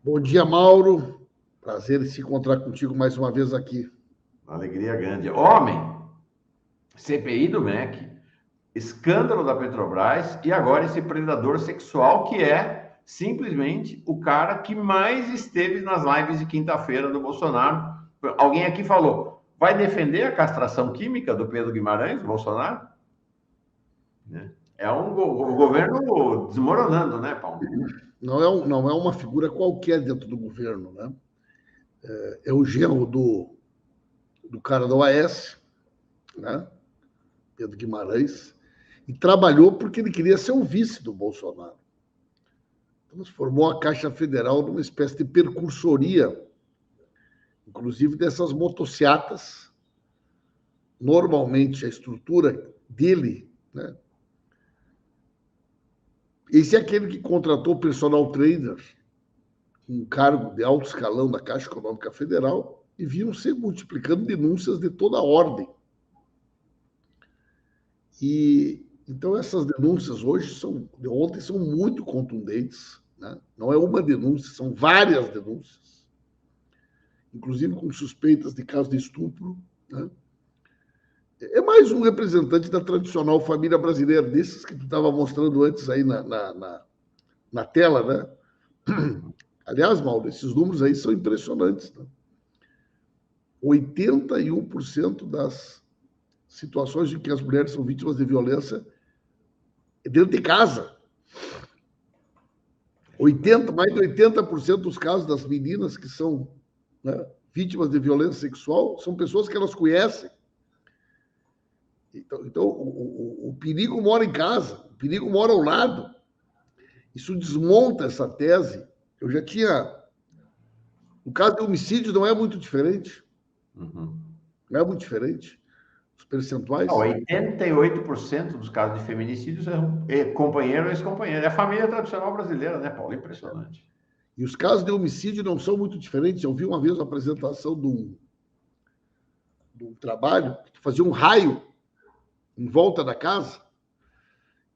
Bom dia, Mauro. Prazer em se encontrar contigo mais uma vez aqui. Alegria grande. Homem, CPI do MEC, escândalo da Petrobras e agora esse predador sexual que é simplesmente o cara que mais esteve nas lives de quinta-feira do Bolsonaro. Alguém aqui falou, vai defender a castração química do Pedro Guimarães, Bolsonaro? É um governo desmoronando, né, Paulo? Não é uma figura qualquer dentro do governo, né? É o genro do cara da OAS, né? Pedro Guimarães, e trabalhou porque ele queria ser o vice do Bolsonaro. Transformou a Caixa Federal numa espécie de percursoria, inclusive dessas motocicletas. Normalmente, a estrutura dele, né? Esse é aquele que contratou personal trainer, um cargo de alto escalão da Caixa Econômica Federal, e viram se multiplicando denúncias de toda a ordem. E então essas denúncias hoje de ontem são muito contundentes, né? Não é uma denúncia, são várias denúncias, inclusive com suspeitas de casos de estupro, né? É mais um representante da tradicional família brasileira, desses que tu estava mostrando antes aí na tela, né? Aliás, Mauro, esses números aí são impressionantes, né? 81% das situações em que as mulheres são vítimas de violência é dentro de casa. Mais de 80% dos casos das meninas que são, né, vítimas de violência sexual são pessoas que elas conhecem. Então o perigo mora em casa, o perigo mora ao lado. Isso desmonta essa tese. Eu já tinha... O caso de homicídio não é muito diferente. Não é muito diferente. Os percentuais... 88% dos casos de feminicídios é companheiro ou ex-companheiro. É a família tradicional brasileira, né, Paulo? Impressionante. E os casos de homicídio não são muito diferentes. Eu vi uma vez a apresentação de um trabalho que fazia um raio em volta da casa,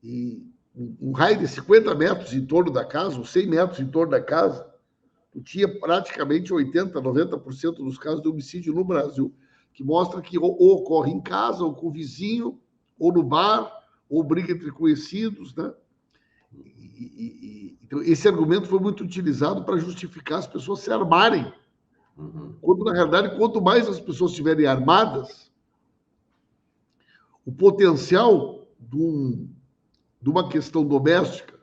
e um raio de 50 metros em torno da casa, ou 100 metros em torno da casa, tinha praticamente 80%, 90% dos casos de homicídio no Brasil, que mostra que ou ocorre em casa, ou com o vizinho, ou no bar, ou briga entre conhecidos, né? Então, esse argumento foi muito utilizado para justificar as pessoas se armarem. Quando, na realidade, quanto mais as pessoas estiverem armadas, o potencial de uma questão doméstica,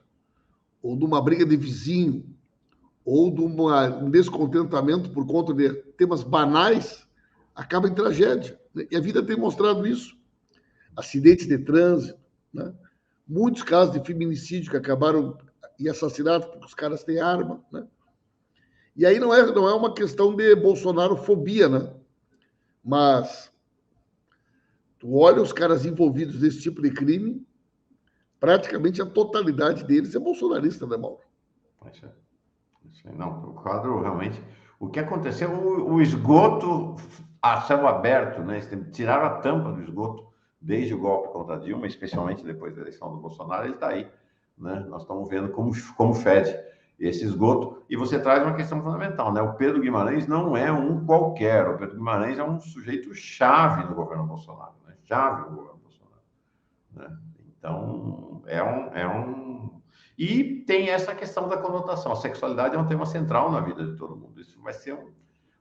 ou de uma briga de vizinho, ou de um descontentamento por conta de temas banais, acaba em tragédia. E a vida tem mostrado isso. Acidentes de trânsito, né? Muitos casos de feminicídio que acabaram em assassinato porque os caras têm arma, né? E aí não é uma questão de bolsonarofobia, né? Mas tu olha os caras envolvidos nesse tipo de crime, praticamente a totalidade deles é bolsonarista, né, Mauro? Não, o quadro realmente... O que aconteceu, o esgoto a céu aberto, né? Tiraram a tampa do esgoto desde o golpe contra Dilma, especialmente depois da eleição do Bolsonaro, ele está aí, né? Nós estamos vendo como fede esse esgoto. E você traz uma questão fundamental, né? O Pedro Guimarães não é um qualquer, o Pedro Guimarães é um sujeito chave no governo Bolsonaro, né? Chave no governo Bolsonaro, né? Então, E tem essa questão da conotação. A sexualidade é um tema central na vida de todo mundo. Isso vai ser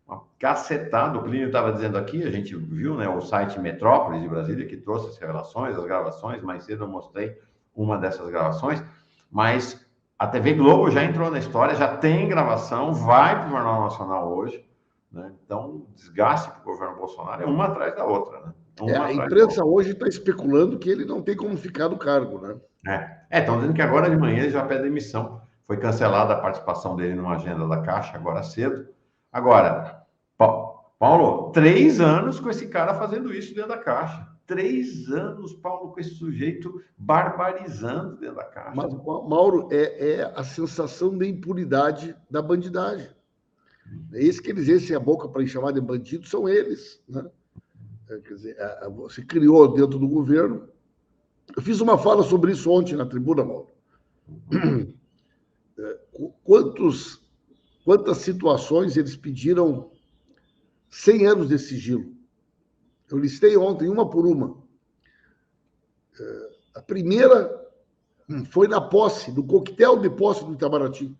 uma cacetada. O Plínio estava dizendo aqui, a gente viu, né, o site Metrópolis de Brasília, que trouxe as revelações, as gravações. Mais cedo eu mostrei uma dessas gravações, mas a TV Globo já entrou na história, já tem gravação, vai para o Jornal Nacional hoje, né? Então, o desgaste para o governo Bolsonaro é uma atrás da outra, né? A imprensa hoje está especulando que ele não tem como ficar no cargo, né? Estão dizendo que agora de manhã ele já pede demissão. Foi cancelada a participação dele numa agenda da Caixa, agora cedo. Agora, Paulo, 3 anos com esse cara fazendo isso dentro da Caixa. 3 anos, Paulo, com esse sujeito barbarizando dentro da Caixa. Mas, Mauro, é a sensação de impunidade da bandidagem. É isso que eles enchem a boca para chamar de bandido, são eles, né? Quer dizer, você criou dentro do governo. Eu fiz uma fala sobre isso ontem na tribuna, Mauro. Quantos quantas situações eles pediram 100 anos de sigilo. Eu listei ontem, uma por uma. A primeira foi na posse, no coquetel de posse do Itamaraty.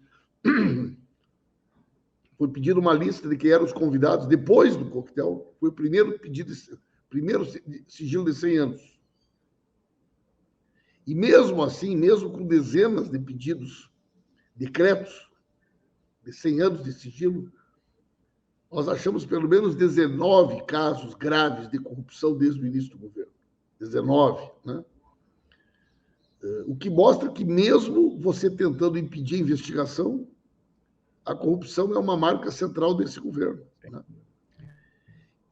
Foi pedido uma lista de quem eram os convidados depois do coquetel. Foi o primeiro pedido, primeiro sigilo de 100 anos. E mesmo assim, mesmo com dezenas de pedidos, decretos de 100 anos de sigilo, nós achamos pelo menos 19 casos graves de corrupção desde o início do governo. 19, né? O que mostra que mesmo você tentando impedir a investigação, a corrupção é uma marca central desse governo, né?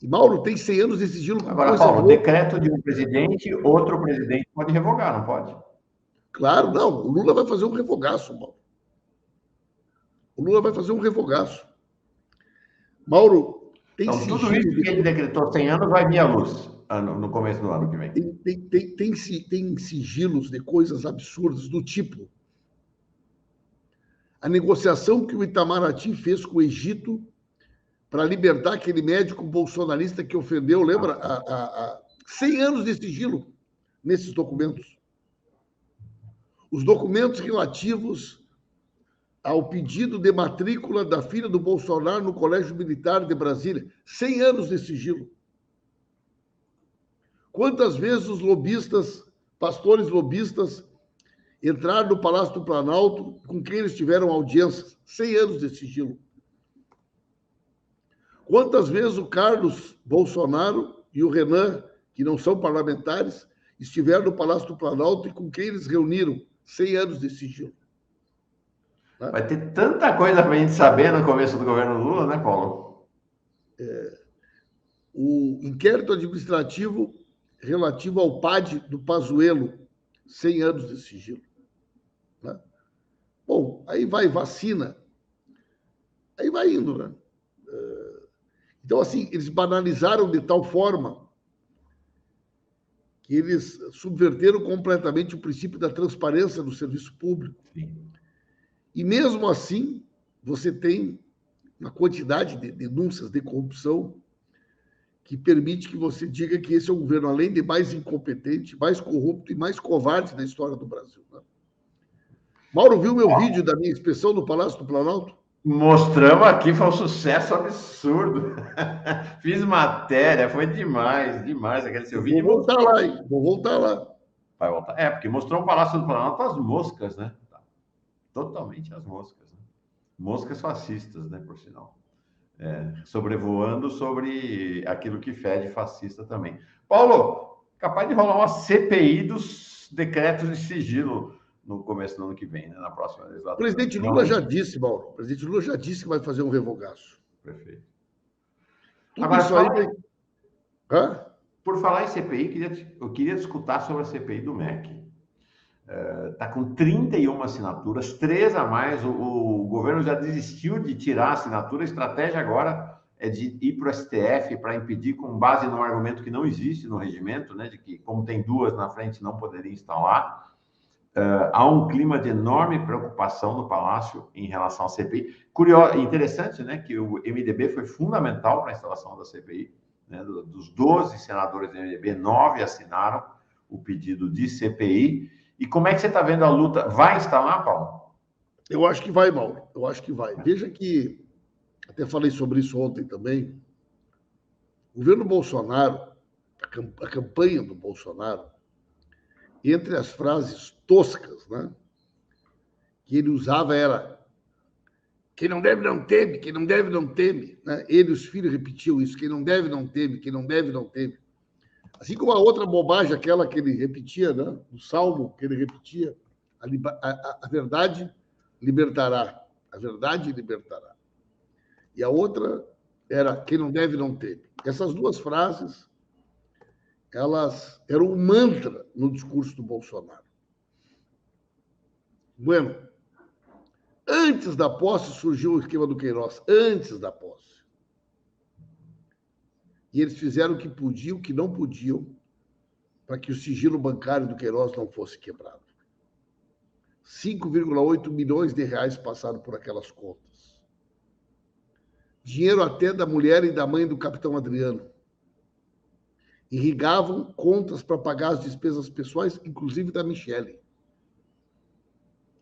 E, Mauro, tem 100 anos de sigilo com Agora, coisa Paulo, boa. decreto de um presidente, outro presidente pode revogar, não pode? Claro, não. O Lula vai fazer um revogaço, Mauro. O Lula vai fazer um revogaço. Mauro, tem então, sigilo... tudo isso que ele decretou 100 anos vai vir à luz no começo do ano que vem. Tem sigilos de coisas absurdas, do tipo a negociação que o Itamaraty fez com o Egito para libertar aquele médico bolsonarista que ofendeu, lembra? 100 anos de sigilo nesses documentos. Os documentos relativos ao pedido de matrícula da filha do Bolsonaro no Colégio Militar de Brasília. 100 anos de sigilo. Quantas vezes os lobistas, pastores lobistas, entraram no Palácio do Planalto com quem eles tiveram audiências? 100 anos de sigilo. Quantas vezes o Carlos Bolsonaro e o Renan, que não são parlamentares, estiveram no Palácio do Planalto e com quem eles reuniram? 100 anos de sigilo. Vai ter tanta coisa para a gente saber no começo do governo Lula, né, Paulo? O inquérito administrativo relativo ao PAD do Pazuello, 100 anos de sigilo, né? Bom, aí vai vacina, aí vai indo, né? Então, assim, eles banalizaram de tal forma que eles subverteram completamente o princípio da transparência do serviço público. Sim. E mesmo assim, você tem uma quantidade de denúncias de corrupção que permite que você diga que esse é um governo, além de mais incompetente, mais corrupto e mais covarde da história do Brasil, né? Mauro, viu meu vídeo da minha inspeção no Palácio do Planalto? Mostramos aqui, foi um sucesso absurdo. Fiz matéria, foi demais, demais aquele seu vídeo. Vou voltar lá, hein? Vou voltar lá. Vai voltar. É, porque mostrou o Palácio do Planalto as moscas, né? Totalmente as moscas, né? Moscas fascistas, né, por sinal. Sobrevoando sobre aquilo que fede fascista também. Paulo, capaz de rolar uma CPI dos decretos de sigilo no começo do ano que vem, né, na próxima legislatura. O presidente Lula já disse, Mauro, o presidente Lula já disse que vai fazer um revogaço. Perfeito. Tudo agora, isso aí tem... Por falar em CPI, eu queria discutir sobre a CPI do MEC. Está com 31 assinaturas, 3 a mais. O governo já desistiu de tirar a assinatura. A estratégia agora é de ir para o STF para impedir, com base num argumento que não existe no regimento, né, de que, como tem 2 na frente, não poderia instalar. Há um clima de enorme preocupação no Palácio em relação à CPI. Curioso, interessante, né, que o MDB foi fundamental para a instalação da CPI. Né, dos 12 senadores do MDB, 9 assinaram o pedido de CPI. E como é que você está vendo a luta? Vai instalar, Paulo? Eu acho que vai, Mauro. Eu acho que vai. Veja que, até falei sobre isso ontem também, o governo Bolsonaro, a campanha do Bolsonaro, entre as frases toscas, né, que ele usava era quem não deve não teme, quem não deve não teme, né? Ele e os filhos repetiam isso, quem não deve não teme, quem não deve não teme. Assim como a outra bobagem, aquela que ele repetia, né? O salmo que ele repetia, a verdade libertará, a verdade libertará. E a outra era quem não deve não teme. Essas duas frases, elas eram um mantra no discurso do Bolsonaro. Bueno, antes da posse surgiu o esquema do Queiroz, antes da posse. E eles fizeram o que podiam, o que não podiam, para que o sigilo bancário do Queiroz não fosse quebrado. 5,8 milhões de reais passaram por aquelas contas. dinheiro até da mulher e da mãe do capitão Adriano. Irrigavam contas para pagar as despesas pessoais, inclusive da Michele.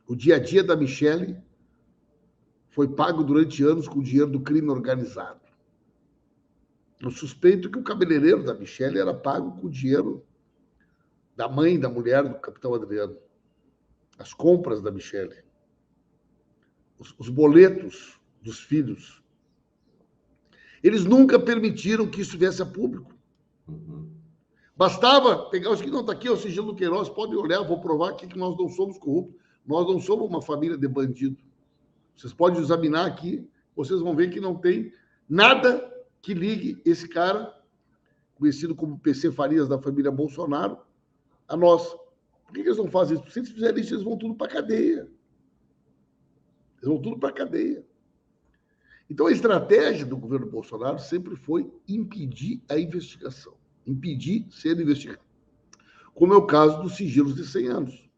O dia a dia da Michele foi pago durante anos com o dinheiro do crime organizado. Eu suspeito que o cabeleireiro da Michele era pago com o dinheiro da mãe da mulher do capitão Adriano. As compras da Michele. Os boletos dos filhos. Eles nunca permitiram que isso viesse a público. Bastava pegar os que não está aqui, o sigilo do Queiroz, podem olhar, vou provar aqui que nós não somos corruptos. Nós não somos uma família de bandido. Vocês podem examinar aqui, vocês vão ver que não tem nada que ligue esse cara, conhecido como PC Farias da família Bolsonaro, a nós. Por que eles não fazem isso? Porque se eles fizerem isso, eles vão tudo para a cadeia. Eles vão tudo para a cadeia. Então, a estratégia do governo Bolsonaro sempre foi impedir a investigação, impedir ser investigado, como é o caso dos sigilos de 100 anos.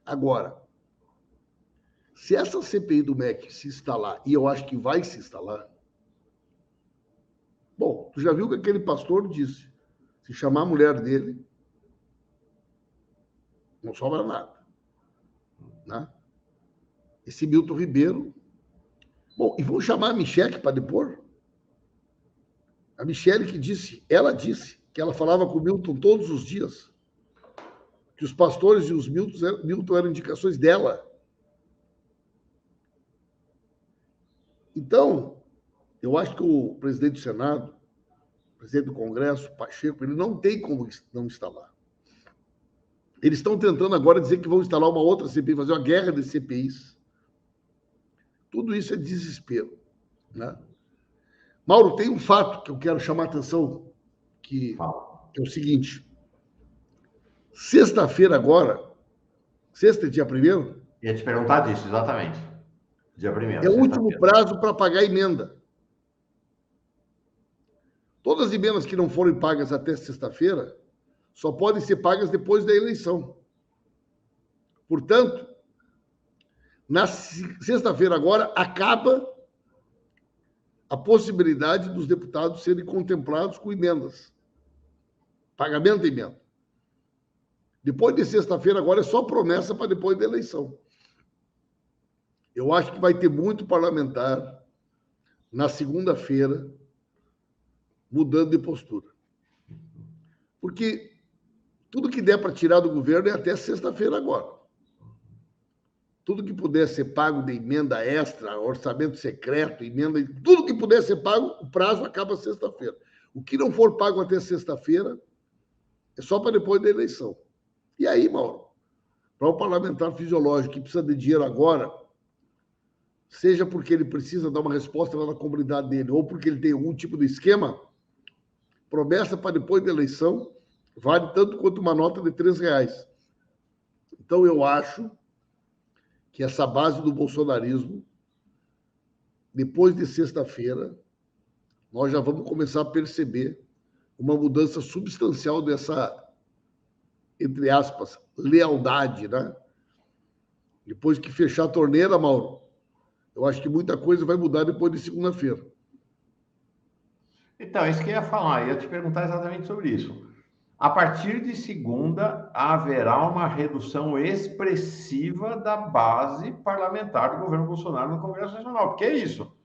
Agora, se essa CPI do MEC se instalar, e eu acho que vai se instalar, bom, tu já viu o que aquele pastor disse? Se chamar a mulher dele, não sobra nada. Né? Esse Milton Ribeiro. Bom, e vão chamar a Michele para depor? A Michele que disse, ela disse que ela falava com o Milton todos os dias, que os pastores e os Milton eram indicações dela. Então, eu acho que o presidente do Senado, o presidente do Congresso, Pacheco, ele não tem como não instalar. Eles estão tentando agora dizer que vão instalar uma outra CPI, fazer uma guerra de CPIs. Tudo isso é desespero. Né? Mauro, tem um fato que eu quero chamar a atenção, que é o seguinte. Sexta-feira agora, sexta, dia 1º? Ia te perguntar disso, exatamente. Dia 1º. É o último prazo para pagar a emenda. Todas as emendas que não forem pagas até sexta-feira só podem ser pagas depois da eleição. Portanto, na sexta-feira agora, acaba a possibilidade dos deputados serem contemplados com emendas. Pagamento de emenda. Depois de sexta-feira agora é só promessa para depois da eleição. Eu acho que vai ter muito parlamentar na segunda-feira mudando de postura. Porque tudo que der para tirar do governo é até sexta-feira agora. Tudo que puder ser pago de emenda extra, orçamento secreto, emenda, tudo que puder ser pago, o prazo acaba sexta-feira. O que não for pago até sexta-feira é só para depois da eleição. E aí, Mauro, para o parlamentar fisiológico que precisa de dinheiro agora, seja porque ele precisa dar uma resposta lá na comunidade dele, ou porque ele tem algum tipo de esquema, promessa para depois da eleição vale tanto quanto uma nota de R$3. Então, eu acho que essa base do bolsonarismo, depois de sexta-feira, nós já vamos começar a perceber uma mudança substancial dessa, entre aspas, lealdade, né? Depois que fechar a torneira, Mauro, eu acho que muita coisa vai mudar depois de segunda-feira. Então, isso que eu ia falar, ia te perguntar exatamente sobre isso. A partir de segunda, haverá uma redução expressiva da base parlamentar do governo Bolsonaro no Congresso Nacional. Porque é isso.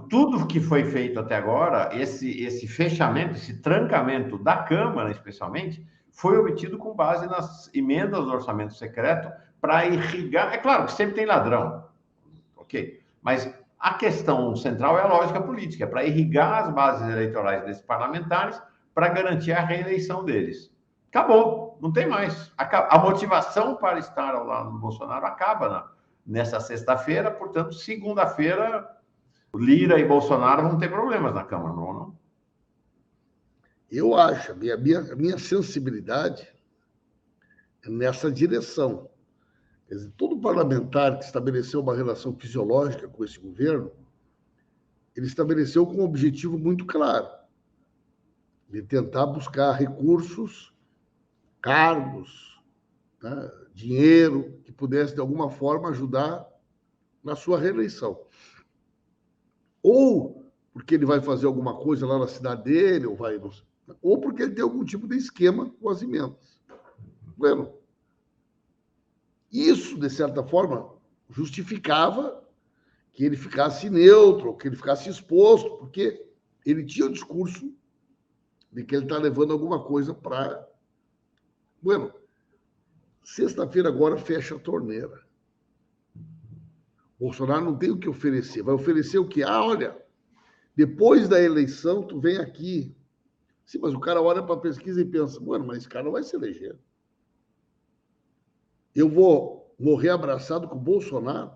Tudo que foi feito até agora, esse fechamento, esse trancamento da Câmara, especialmente, foi obtido com base nas emendas do orçamento secreto para irrigar. É claro que sempre tem ladrão, ok? Mas a questão central é a lógica política, é para irrigar as bases eleitorais desses parlamentares para garantir a reeleição deles. Acabou, não tem mais. A motivação para estar ao lado do Bolsonaro acaba nessa sexta-feira, portanto, segunda-feira, Lira e Bolsonaro vão ter problemas na Câmara, não? Eu acho, a minha sensibilidade é nessa direção. Quer dizer, todo parlamentar que estabeleceu uma relação fisiológica com esse governo, ele estabeleceu com um objetivo muito claro, de tentar buscar recursos, cargos, né, dinheiro que pudesse, de alguma forma, ajudar na sua reeleição. Ou porque ele vai fazer alguma coisa lá na cidade dele, ou porque ele tem algum tipo de esquema com as emendas. Bueno, isso, de certa forma, justificava que ele ficasse neutro, que ele ficasse exposto, porque ele tinha o discurso de que ele está levando alguma coisa para... Bueno, sexta-feira agora fecha a torneira. Bolsonaro não tem o que oferecer. Vai oferecer o quê? Olha, depois da eleição, tu vem aqui. Sim, mas o cara olha para a pesquisa e pensa, mano, mas esse cara não vai se eleger. Eu vou morrer abraçado com o Bolsonaro,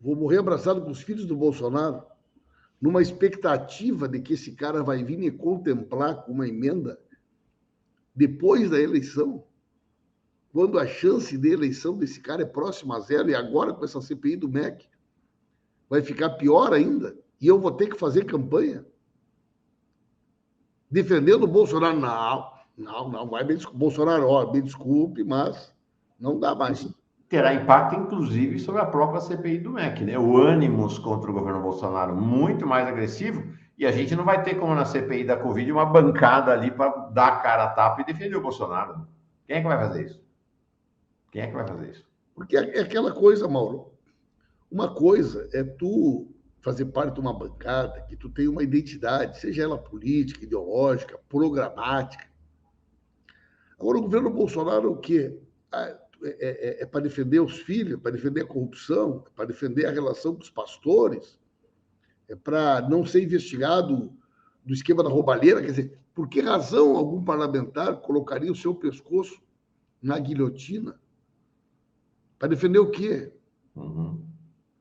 vou morrer abraçado com os filhos do Bolsonaro, numa expectativa de que esse cara vai vir me contemplar com uma emenda depois da eleição, quando a chance de eleição desse cara é próxima a zero, e agora com essa CPI do MEC vai ficar pior ainda, e eu vou ter que fazer campanha defendendo o Bolsonaro. Não, vai, me desculpe, Bolsonaro, me desculpe, mas não dá mais. Terá impacto, inclusive, sobre a própria CPI do MEC, né? O ânimos contra o governo Bolsonaro muito mais agressivo, e a gente não vai ter, como na CPI da Covid, uma bancada ali para dar a cara a tapa e defender o Bolsonaro. Quem é que vai fazer isso? Quem é que vai fazer isso? Porque é aquela coisa, Mauro. Uma coisa é tu fazer parte de uma bancada que tu tem uma identidade, seja ela política, ideológica, programática. Agora, o governo Bolsonaro é o quê? É para defender os filhos, para defender a corrupção, é para defender a relação com os pastores, é para não ser investigado do esquema da roubalheira. Quer dizer, por que razão algum parlamentar colocaria o seu pescoço na guilhotina? Para defender o quê?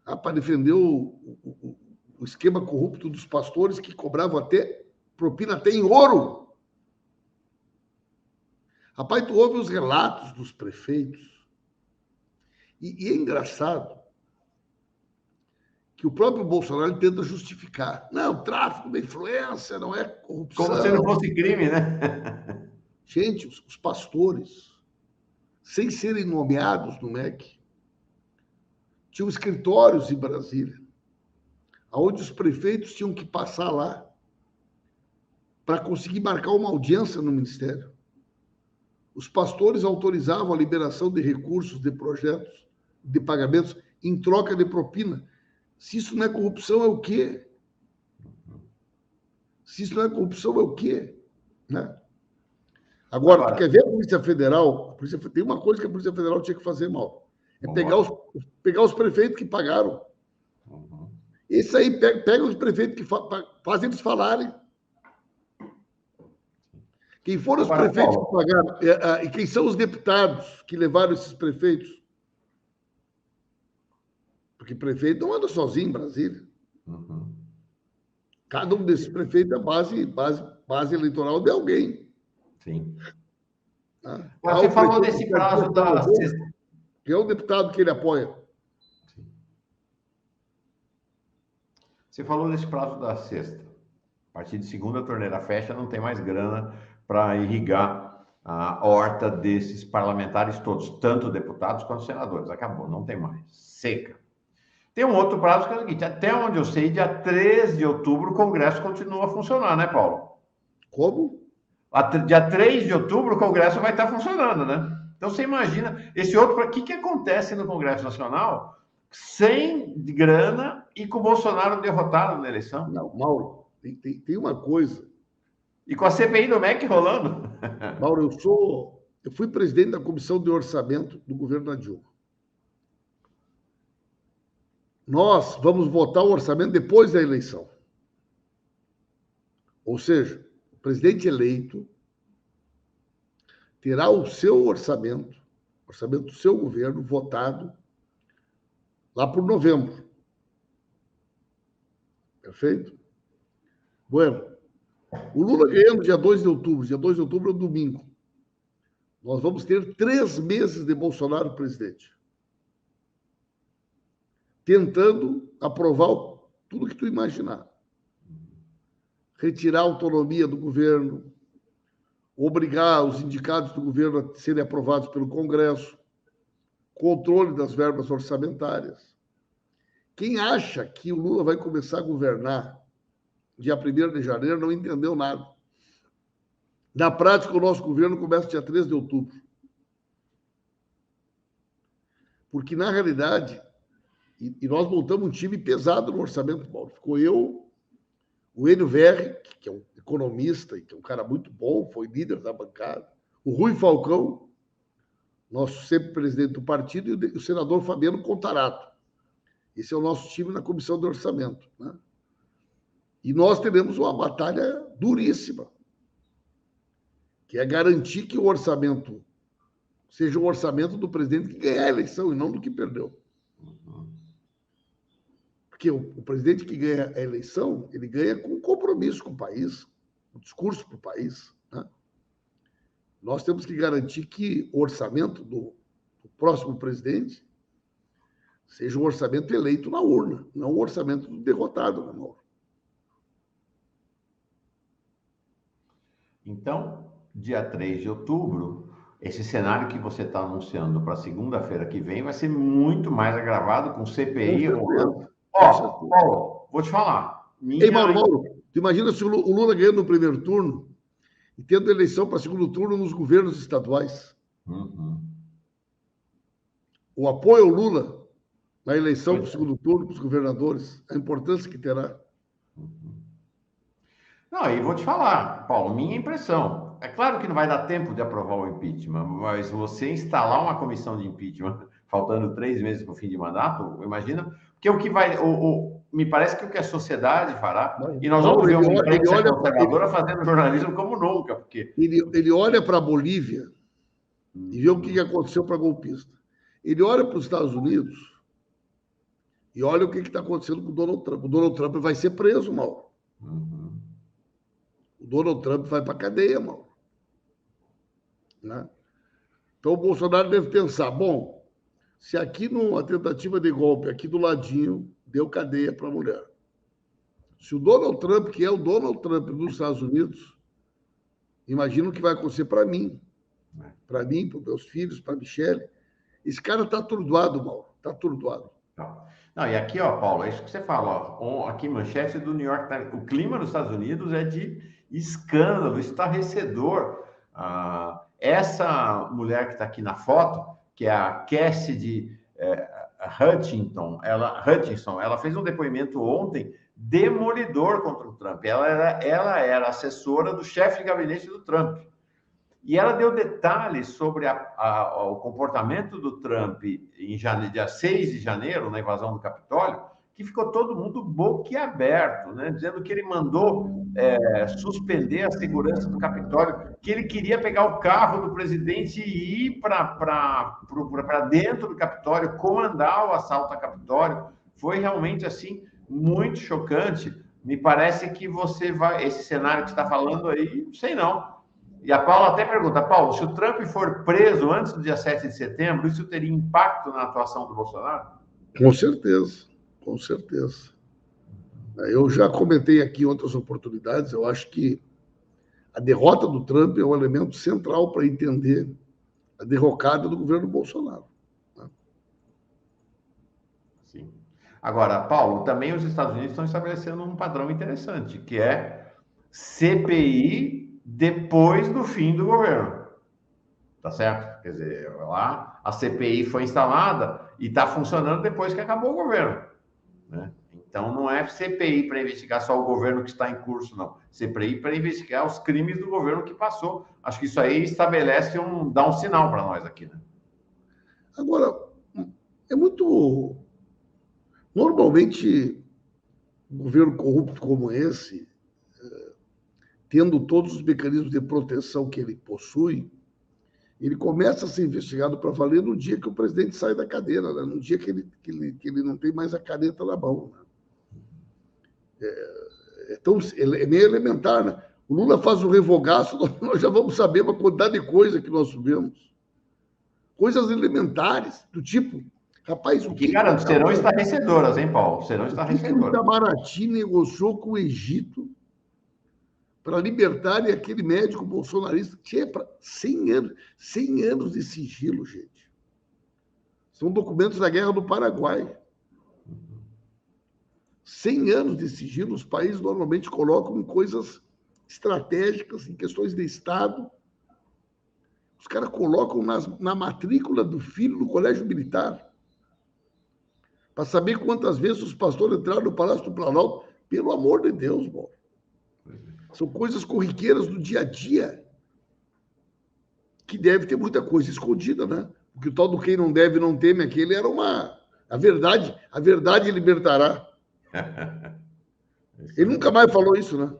Para defender o esquema corrupto dos pastores que cobravam até propina até em ouro. Rapaz, tu ouve os relatos dos prefeitos e é engraçado que o próprio Bolsonaro tenta justificar. Não, tráfico da influência não é corrupção. Como se não fosse crime, né? Gente, os pastores, sem serem nomeados no MEC, tinham escritórios em Brasília, onde os prefeitos tinham que passar lá para conseguir marcar uma audiência no Ministério. Os pastores autorizavam a liberação de recursos, de projetos, de pagamentos, em troca de propina. Se isso não é corrupção, é o quê? Se isso não é corrupção, é o quê? Né? Agora, tu quer ver a Polícia Federal? Tem uma coisa que a Polícia Federal tinha que fazer mal. É pegar os prefeitos que pagaram. Esse aí pega os prefeitos que fazem eles falarem. Quem foram os prefeitos que pagaram? E quem são os deputados que levaram esses prefeitos? Porque prefeito não anda sozinho em Brasília. Cada um desses prefeitos é base eleitoral de alguém. Sim. Você falou desse prazo da sexta. Que é o deputado que ele apoia. Você falou desse prazo da sexta. A partir de segunda, a torneira fecha, não tem mais grana para irrigar a horta desses parlamentares todos, tanto deputados quanto senadores. Acabou, não tem mais. Seca. Tem um outro prazo que é o seguinte, até onde eu sei, dia 3 de outubro, o Congresso continua a funcionar, né, Paulo? Como? Dia 3 de outubro, o Congresso vai estar funcionando, né? Então, você imagina, esse outro, o que acontece no Congresso Nacional sem grana e com o Bolsonaro derrotado na eleição? Não, Mauro, tem uma coisa. E com a CPI do MEC rolando. Mauro, eu fui presidente da Comissão de Orçamento do governo da Dilma. Nós vamos votar o orçamento depois da eleição. Ou seja, o presidente eleito terá o seu orçamento do seu governo, votado lá por novembro. Perfeito? Bueno, o Lula ganhando dia 2 de outubro. Dia 2 de outubro é um domingo. Nós vamos ter 3 meses de Bolsonaro presidente. Tentando aprovar tudo que tu imaginar. Retirar a autonomia do governo, obrigar os indicados do governo a serem aprovados pelo Congresso, controle das verbas orçamentárias. Quem acha que o Lula vai começar a governar dia 1º de janeiro não entendeu nada. Na prática, o nosso governo começa dia 3 de outubro. Porque, na realidade, e nós montamos um time pesado no orçamento, Paulo. Ficou eu, o Enio Verri, que é um economista e que é um cara muito bom, foi líder da bancada, o Rui Falcão, nosso sempre presidente do partido, e o senador Fabiano Contarato. Esse é o nosso time na comissão de orçamento, né? E nós teremos uma batalha duríssima, que é garantir que o orçamento seja o orçamento do presidente que ganhar a eleição e não do que perdeu. Porque o presidente que ganha a eleição, ele ganha com compromisso com o país, um discurso para o país, né? Nós temos que garantir que o orçamento do próximo presidente seja um orçamento eleito na urna, não um orçamento do derrotado, né, Mauro? Então, dia 3 de outubro, esse cenário que você está anunciando para segunda-feira que vem vai ser muito mais agravado com CPI rolando. Ó, vou te falar. Ei, Mauro, tu imagina se o Lula ganhando no primeiro turno e tendo eleição para segundo turno nos governos estaduais. O apoio ao Lula na eleição para o segundo turno, para os governadores, a importância que terá. Não, e vou te falar, Paulo, minha impressão. É claro que não vai dar tempo de aprovar o impeachment, mas você instalar uma comissão de impeachment faltando 3 meses para o fim de mandato, imagina, porque o que vai... me parece que o que a sociedade fará, e nós vamos ver uma imprensa conservadora fazendo jornalismo como nunca, porque... Ele olha para a Bolívia e vê o que aconteceu para golpista. Ele olha para os Estados Unidos e olha o que está acontecendo com o Donald Trump. O Donald Trump vai ser preso, Mauro. O Donald Trump vai para a cadeia, Mauro. Né? Então o Bolsonaro deve pensar, bom, se aqui numa tentativa de golpe, aqui do ladinho, deu cadeia para a mulher. Se o Donald Trump, que é o Donald Trump dos Estados Unidos, imagina o que vai acontecer para mim, para meus filhos, para a Michelle. Esse cara está atordoado, Mauro, está atordoado. Não, e aqui, ó, Paulo, é isso que você fala, ó, aqui manchete do New York Times, o clima nos Estados Unidos é de escândalo, estarrecedor. Essa mulher que está aqui na foto, que é a Cassidy Hutchinson, ela fez um depoimento ontem demolidor contra o Trump. Ela era assessora do chefe de gabinete do Trump. E ela deu detalhes sobre o comportamento do Trump em dia 6 de janeiro, na invasão do Capitólio, que ficou todo mundo boquiaberto, né? Dizendo que ele mandou suspender a segurança do Capitólio, que ele queria pegar o carro do presidente e ir para dentro do Capitólio, comandar o assalto ao Capitólio. Foi realmente, assim, muito chocante. Me parece que esse cenário que você está falando aí, não sei não. E a Paula até pergunta, Paulo, se o Trump for preso antes do dia 7 de setembro, isso teria impacto na atuação do Bolsonaro? Com certeza, com certeza. Eu já comentei aqui em outras oportunidades, eu acho que a derrota do Trump é um elemento central para entender a derrocada do governo Bolsonaro. Sim. Agora, Paulo, também os Estados Unidos estão estabelecendo um padrão interessante, que é CPI depois do fim do governo. Tá certo? Quer dizer, lá a CPI foi instalada e está funcionando depois que acabou o governo, né? Então, não é CPI para investigar só o governo que está em curso, não. CPI para investigar os crimes do governo que passou. Acho que isso aí estabelece dá um sinal para nós aqui, né? Agora, é muito... Normalmente, um governo corrupto como esse, tendo todos os mecanismos de proteção que ele possui, ele começa a ser investigado para valer no dia que o presidente sai da cadeira, né? No dia que ele não tem mais a caneta na mão. Né? Então, é meio elementar. Né? O Lula faz um revogaço, nós já vamos saber uma quantidade de coisa que nós subimos. Coisas elementares, do tipo... Rapaz, o que garanto, serão estarrecedoras, hein, Paulo? Serão estarrecedoras. O Itamaraty negociou com o Egito para libertarem aquele médico bolsonarista que tinha 100 anos de sigilo, gente. São documentos da Guerra do Paraguai. 100 anos de sigilo, os países normalmente colocam em coisas estratégicas, em questões de Estado. Os caras colocam na matrícula do filho no colégio militar, para saber quantas vezes os pastores entraram no Palácio do Planalto. Pelo amor de Deus, bom. São coisas corriqueiras do dia a dia, que deve ter muita coisa escondida, né? Porque o tal do quem não deve não teme, aquele era a verdade libertará. Ele nunca mais falou isso, né?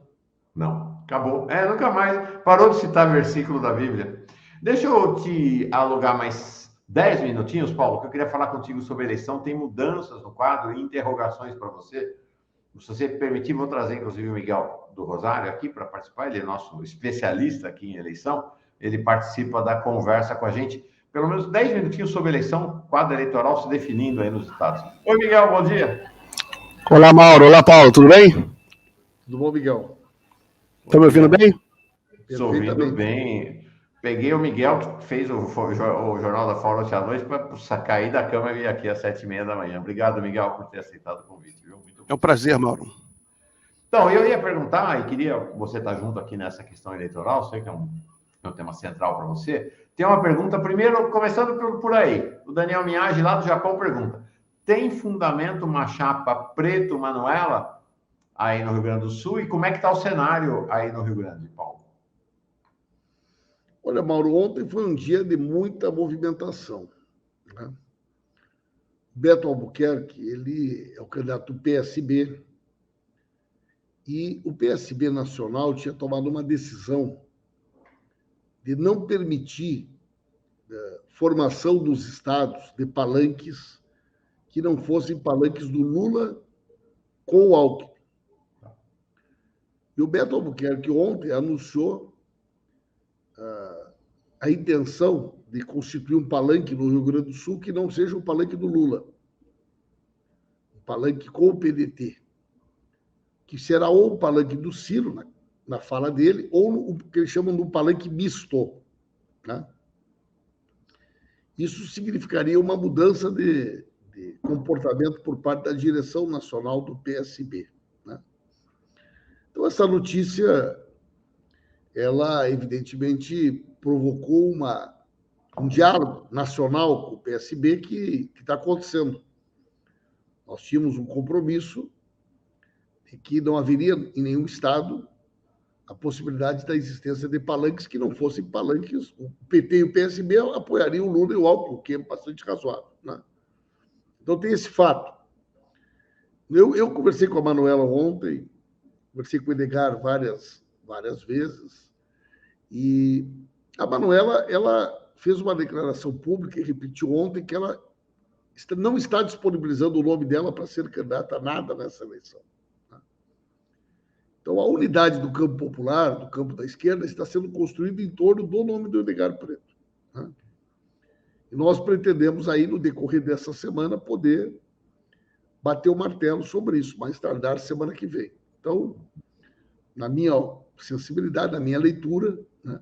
Não, acabou. Nunca mais. Parou de citar versículo da Bíblia. Deixa eu te alugar mais 10 minutinhos, Paulo, que eu queria falar contigo sobre a eleição. Tem mudanças no quadro e interrogações para você. Se você permitir, vou trazer, inclusive, o Miguel do Rosário aqui para participar. Ele é nosso especialista aqui em eleição. Ele participa da conversa com a gente. Pelo menos 10 minutinhos sobre eleição, quadro eleitoral se definindo aí nos estados. Oi, Miguel, bom dia. Olá, Mauro. Olá, Paulo. Tudo bem? Tudo bom, Miguel? Estão me ouvindo bem? Estou ouvindo bem. Peguei o Miguel, que fez o Jornal da Fora à noite, para cair da cama e vir aqui às 7h30 da manhã. Obrigado, Miguel, por ter aceitado o convite. Viu? É um prazer, Mauro. Então, eu ia perguntar, e queria você estar junto aqui nessa questão eleitoral, sei que é um tema central para você. Tem uma pergunta, primeiro, começando por aí. O Daniel Minhage, lá do Japão, pergunta: tem fundamento uma chapa preto-Manuela aí no Rio Grande do Sul? E como é que está o cenário aí no Rio Grande, Paulo? Olha, Mauro, ontem foi um dia de muita movimentação, né? Beto Albuquerque, ele é o candidato do PSB, e o PSB nacional tinha tomado uma decisão de não permitir formação dos estados de palanques que não fossem palanques do Lula com o Alckmin. E o Beto Albuquerque ontem anunciou a intenção de constituir um palanque no Rio Grande do Sul que não seja o palanque do Lula, um palanque com o PDT, que será ou o palanque do Ciro, na fala dele, ou o que eles chamam de um palanque misto, né? Isso significaria uma mudança de comportamento por parte da direção nacional do PSB, né? Então, essa notícia, ela evidentemente provocou um diálogo nacional com o PSB que está acontecendo. Nós tínhamos um compromisso de que não haveria em nenhum estado a possibilidade da existência de palanques que não fossem palanques. O PT e o PSB apoiariam o Lula e o Alckmin, o que é bastante razoável, né? Então, tem esse fato. Eu conversei com a Manuela ontem, conversei com o Edgar várias vezes, e a Manuela, ela fez uma declaração pública e repetiu ontem que ela não está disponibilizando o nome dela para ser candidata a nada nessa eleição. Então, a unidade do campo popular, do campo da esquerda, está sendo construída em torno do nome do Edgar Preto, né? E nós pretendemos aí, no decorrer dessa semana, poder bater o martelo sobre isso, mais tardar semana que vem. Então, na minha sensibilidade, na minha leitura, né,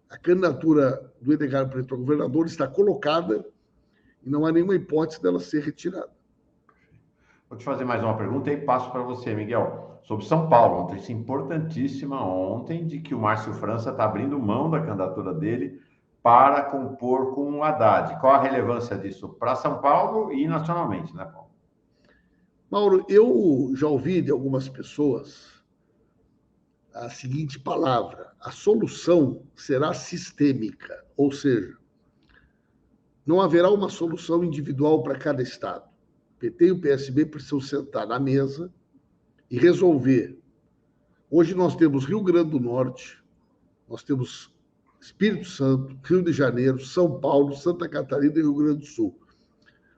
a candidatura do Edgar Preto a governador está colocada e não há nenhuma hipótese dela ser retirada. Vou te fazer mais uma pergunta e passo para você, Miguel. Sobre São Paulo, notícia importantíssima ontem de que o Márcio França está abrindo mão da candidatura dele para compor com o Haddad. Qual a relevância disso para São Paulo e nacionalmente, né, Paulo? Mauro, eu já ouvi de algumas pessoas a seguinte palavra: a solução será sistêmica, ou seja, não haverá uma solução individual para cada estado. O PT e o PSB precisam sentar na mesa e resolver. Hoje nós temos Rio Grande do Norte, nós temos Espírito Santo, Rio de Janeiro, São Paulo, Santa Catarina e Rio Grande do Sul.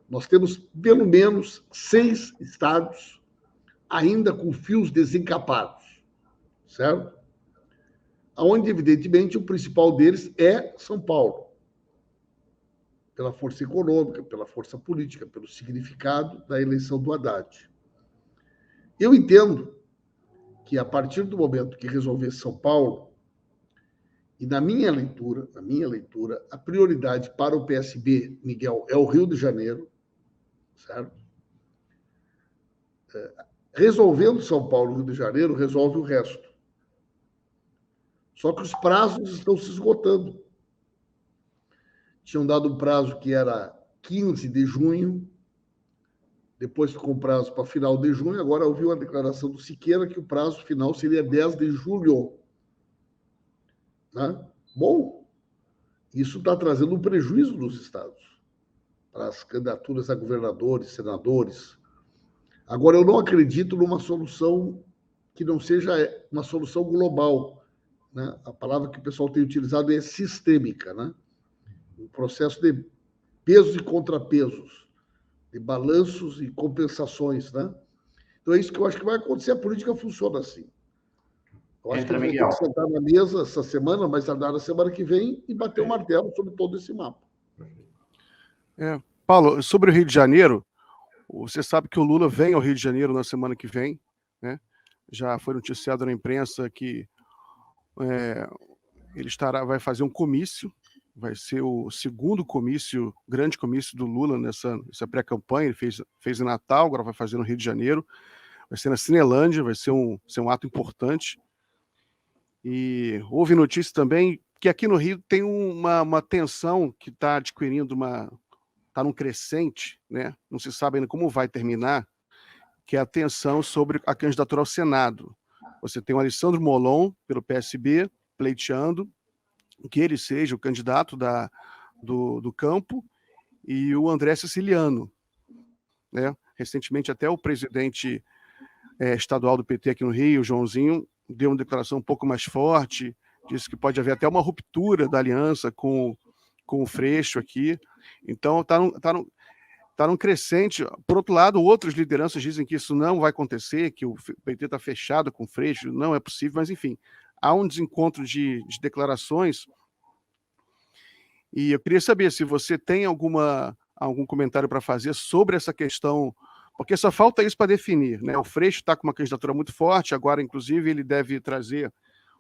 Nós temos pelo menos 6 estados ainda com fios desencapados, certo? Onde, evidentemente, o principal deles é São Paulo, pela força econômica, pela força política, pelo significado da eleição do Haddad. Eu entendo que, a partir do momento que resolver São Paulo, e na minha leitura, a prioridade para o PSB, Miguel, é o Rio de Janeiro, certo? Resolvendo São Paulo e Rio de Janeiro, resolve o resto. Só que os prazos estão se esgotando. Tinham dado um prazo que era 15 de junho, depois ficou um prazo para final de junho, agora ouviu a declaração do Siqueira que o prazo final seria 10 de julho. Né? Bom, isso está trazendo um prejuízo nos estados, para as candidaturas a governadores, senadores. Agora, eu não acredito numa solução que não seja uma solução global. Né? A palavra que o pessoal tem utilizado é sistêmica, né? Um processo de pesos e contrapesos, de balanços e compensações, né? Então é isso que eu acho que vai acontecer. A política funciona assim. Eu acho que eles vão ter que sentar na mesa essa semana, mas na semana que vem, e bater o martelo sobre todo esse mapa. Paulo, sobre o Rio de Janeiro, você sabe que o Lula vem ao Rio de Janeiro na semana que vem, né? Já foi noticiado na imprensa que ele vai fazer um comício, vai ser o segundo comício, grande comício do Lula nessa pré-campanha. Ele fez em Natal, agora vai fazer no Rio de Janeiro, vai ser na Cinelândia, vai ser um ato importante. E houve notícia também que aqui no Rio tem uma tensão que está adquirindo está num crescente, né? Não se sabe ainda como vai terminar, que é a tensão sobre a candidatura ao Senado. Você tem o Alessandro Molon, pelo PSB, pleiteando que ele seja o candidato do campo, e o André Siciliano, né? Recentemente, até o presidente estadual do PT aqui no Rio, Joãozinho, deu uma declaração um pouco mais forte, disse que pode haver até uma ruptura da aliança com o Freixo aqui. Então, está num crescente. Por outro lado, outras lideranças dizem que isso não vai acontecer, que o PT está fechado com o Freixo, não é possível, mas, enfim, há um desencontro de declarações. E eu queria saber se você tem algum comentário para fazer sobre essa questão, porque só falta isso para definir, né? O Freixo está com uma candidatura muito forte, agora, inclusive, ele deve trazer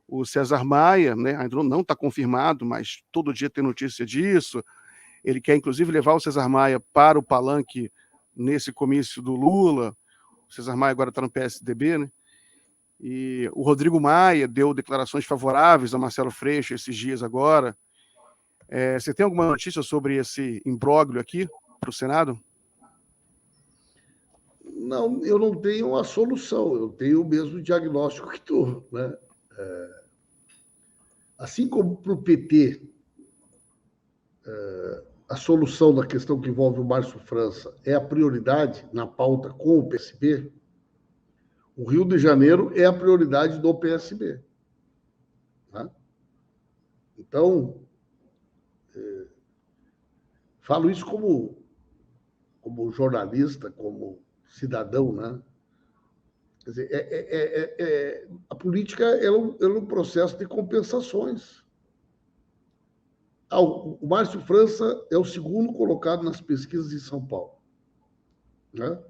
o César Maia, né? Ainda não está confirmado, mas todo dia tem notícia disso. Ele quer, inclusive, levar o César Maia para o palanque nesse comício do Lula. O César Maia agora está no PSDB, né? E o Rodrigo Maia deu declarações favoráveis a Marcelo Freixo esses dias agora. Você tem alguma notícia sobre esse imbróglio aqui para o Senado? Não, eu não tenho a solução, eu tenho o mesmo diagnóstico que tu, né? Assim como para o PT, a solução da questão que envolve o Márcio França é a prioridade na pauta com o PSB, o Rio de Janeiro é a prioridade do PSB. Né? Então, falo isso como jornalista, como cidadão, né? Quer dizer, a política é um processo de compensações. O Márcio França é o segundo colocado nas pesquisas em São Paulo. Né?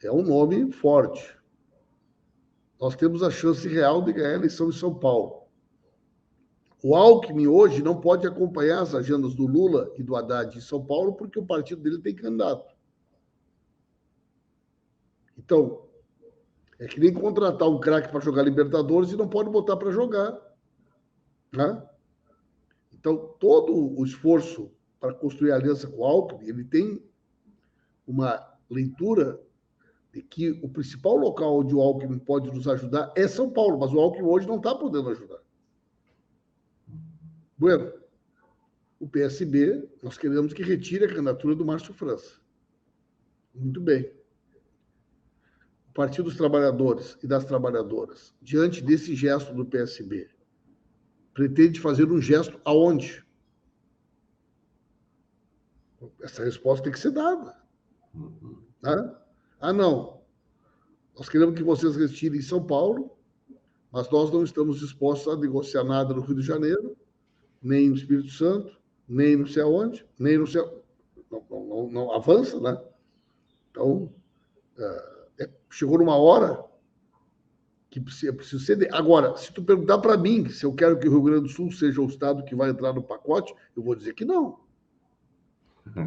É um nome forte. Nós temos a chance real de ganhar a eleição em São Paulo. O Alckmin hoje não pode acompanhar as agendas do Lula e do Haddad em São Paulo porque o partido dele tem candidato. Então, é que nem contratar um craque para jogar Libertadores e não pode botar para jogar. Né? Então, todo o esforço para construir a aliança com o Alckmin, ele tem uma leitura de que o principal local onde o Alckmin pode nos ajudar é São Paulo, mas o Alckmin hoje não está podendo ajudar. Bueno, o PSB, nós queremos que retire a candidatura do Márcio França. Muito bem. O Partido dos Trabalhadores e das Trabalhadoras, diante desse gesto do PSB, pretende fazer um gesto aonde? Essa resposta tem que ser dada. Né? Não. Nós queremos que vocês retirem em São Paulo, mas nós não estamos dispostos a negociar nada no Rio de Janeiro, nem no Espírito Santo, nem não sei aonde, nem no céu. Não avança, né? Então, chegou numa hora que é preciso ceder. Agora, se tu perguntar para mim se eu quero que o Rio Grande do Sul seja o estado que vai entrar no pacote, eu vou dizer que não.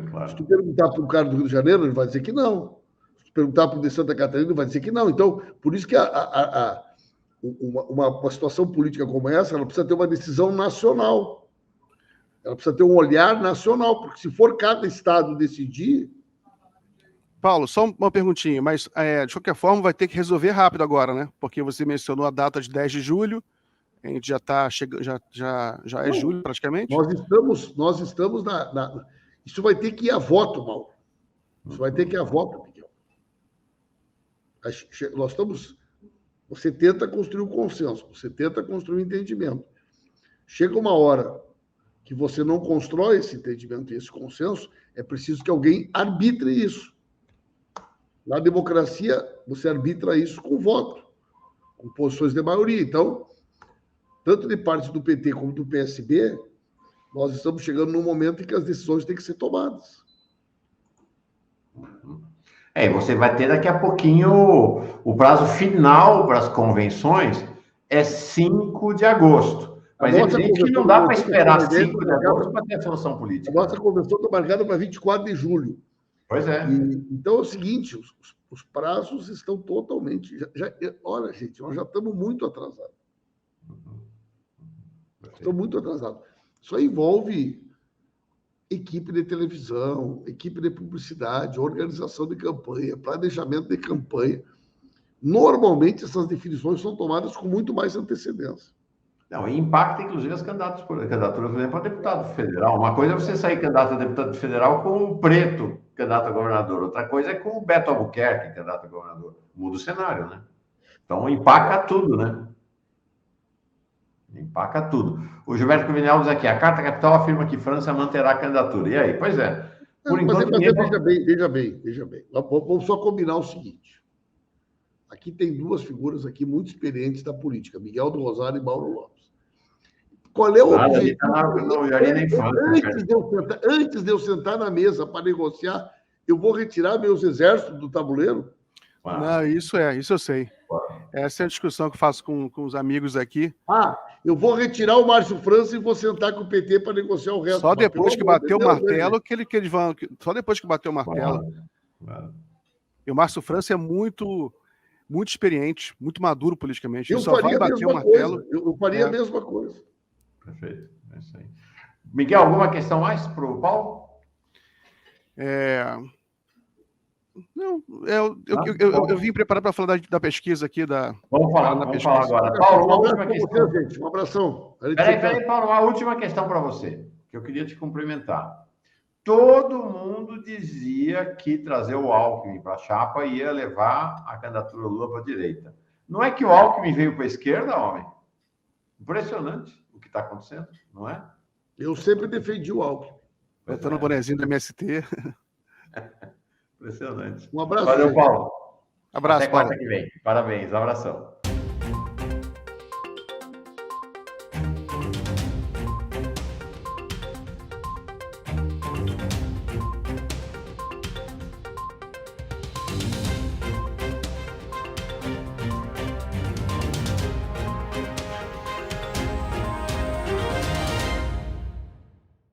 Claro. Se tu perguntar para um cara do Rio de Janeiro, ele vai dizer que não. Se Se perguntar para o de Santa Catarina, vai dizer que não. Então, por isso que uma situação política como essa, ela precisa ter uma decisão nacional. Ela precisa ter um olhar nacional, porque se for cada estado decidir... Paulo, só uma perguntinha, mas de qualquer forma vai ter que resolver rápido agora, né? Porque você mencionou a data de 10 de julho, a gente já está chegando, já é julho praticamente. Nós estamos Isso vai ter que ir a voto, Mauro. Isso vai ter que ir a voto, Miguel. Nós estamos... Você tenta construir um consenso, você tenta construir um entendimento. Chega uma hora que você não constrói esse entendimento e esse consenso, é preciso que alguém arbitre isso. Na democracia, você arbitra isso com voto, com posições de maioria. Então, tanto de parte do PT como do PSB, nós estamos chegando num momento em que as decisões têm que ser tomadas. Você vai ter daqui a pouquinho o prazo final para as convenções é 5 de agosto. Mas é evidente que não dá para esperar 5 de agosto para ter a solução política. A nossa convenção está marcada para 24 de julho. Pois é. Então é o seguinte, os prazos estão totalmente... Olha, gente, nós já estamos muito atrasados. Estamos muito atrasados. Isso aí envolve equipe de televisão, equipe de publicidade, organização de campanha, planejamento de campanha. Normalmente, essas definições são tomadas com muito mais antecedência. Não, e impacta, inclusive, as candidaturas, por exemplo, a deputado federal. Uma coisa é você sair candidato a deputado federal com o Preto, candidato a governador. Outra coisa é com o Beto Albuquerque, candidato a governador. Muda o cenário, né? Então, empaca tudo, né? Empaca tudo. O Gilberto Cruvinel diz aqui, a Carta Capital afirma que França manterá a candidatura. E aí? Pois é. Veja bem. Vamos só combinar o seguinte. Aqui tem duas figuras aqui muito experientes da política, Miguel do Rosário e Mauro Lopes. Qual é o objetivo? Antes de eu sentar na mesa para negociar, eu vou retirar meus exércitos do tabuleiro? Não, isso eu sei. Essa é a discussão que eu faço com os amigos aqui. Eu vou retirar o Márcio França e vou sentar com o PT para negociar o resto. Só depois que bater o martelo que eles vão... Só depois que bater o martelo. E o Márcio França é muito experiente, muito maduro politicamente. Eu faria a mesma coisa. Perfeito. É isso aí. Miguel, alguma questão mais para o Paulo? Não, eu vim preparado para falar da pesquisa aqui. Vamos falar agora. Paulo, uma última questão. Gente, um abração. Peraí, Paulo, uma última questão para você, que eu queria te cumprimentar. Todo mundo dizia que trazer o Alckmin para a chapa ia levar a candidatura Lula para a direita. Não é que o Alckmin veio para a esquerda, homem? Impressionante o que está acontecendo, não é? Eu sempre defendi o Alckmin. Botando o bonezinho do MST. Impressionante. Um abraço. Valeu, Paulo. Abraço, Até quarta que vem. Parabéns, abração.